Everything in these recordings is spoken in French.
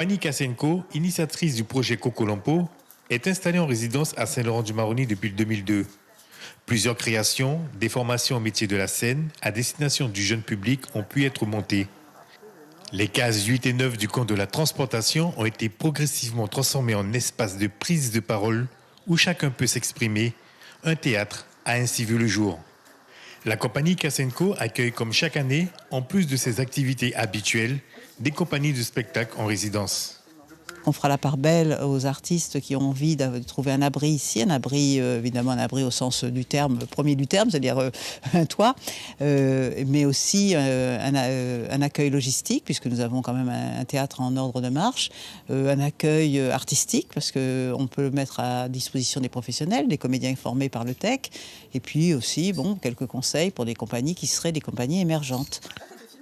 Pani Kasenko, initiatrice du projet Kokolompo, est installée en résidence à Saint-Laurent-du-Maroni depuis 2002. Plusieurs créations, des formations au métier de la scène à destination du jeune public ont pu être montées. Les cases 8 et 9 du camp de la transportation ont été progressivement transformées en espaces de prise de parole où chacun peut s'exprimer. Un théâtre a ainsi vu le jour. La compagnie Kasenko accueille comme chaque année, en plus de ses activités habituelles, des compagnies de spectacle en résidence. On fera la part belle aux artistes qui ont envie de trouver un abri ici, un abri, évidemment un abri au sens du terme, premier du terme, c'est-à-dire un toit, mais aussi un accueil logistique, puisque nous avons quand même un théâtre en ordre de marche, un accueil artistique, parce qu'on peut le mettre à disposition des professionnels, des comédiens formés par le TEC, et puis aussi quelques conseils pour des compagnies qui seraient des compagnies émergentes.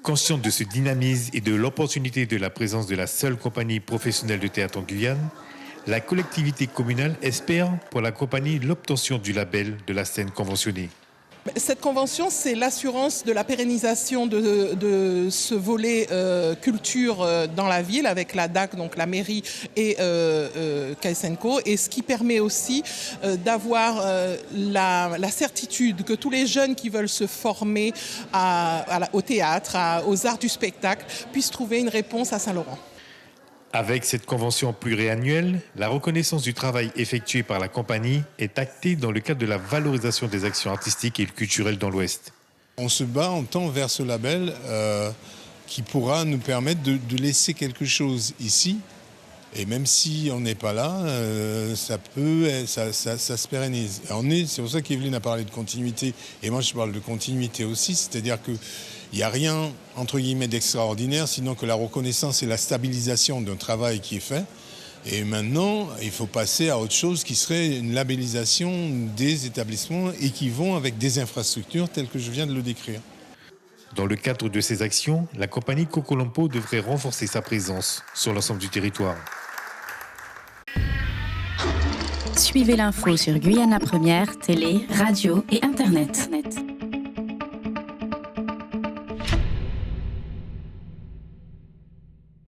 Consciente de ce dynamisme et de l'opportunité de la présence de la seule compagnie professionnelle de théâtre en Guyane, la collectivité communale espère pour la compagnie l'obtention du label de la scène conventionnée. Cette convention, c'est l'assurance de la pérennisation de ce volet culture dans la ville avec la DAC, donc la mairie et Kasenko, et ce qui permet aussi d'avoir la certitude que tous les jeunes qui veulent se former au théâtre, aux arts du spectacle, puissent trouver une réponse à Saint-Laurent. Avec cette convention pluriannuelle, la reconnaissance du travail effectué par la compagnie est actée dans le cadre de la valorisation des actions artistiques et culturelles dans l'Ouest. On se bat, on tend vers ce label qui pourra nous permettre de laisser quelque chose ici. Et même si on n'est pas là, ça se pérennise. C'est pour ça qu'Evelyne a parlé de continuité, et moi je parle de continuité aussi, c'est-à-dire qu'il n'y a rien, entre guillemets, d'extraordinaire, sinon que la reconnaissance et la stabilisation d'un travail qui est fait. Et maintenant, il faut passer à autre chose qui serait une labellisation des établissements et qui vont avec des infrastructures telles que je viens de le décrire. Dans le cadre de ces actions, la compagnie Kokolompo devrait renforcer sa présence sur l'ensemble du territoire. Suivez l'info sur Guyana Première, télé, radio et Internet.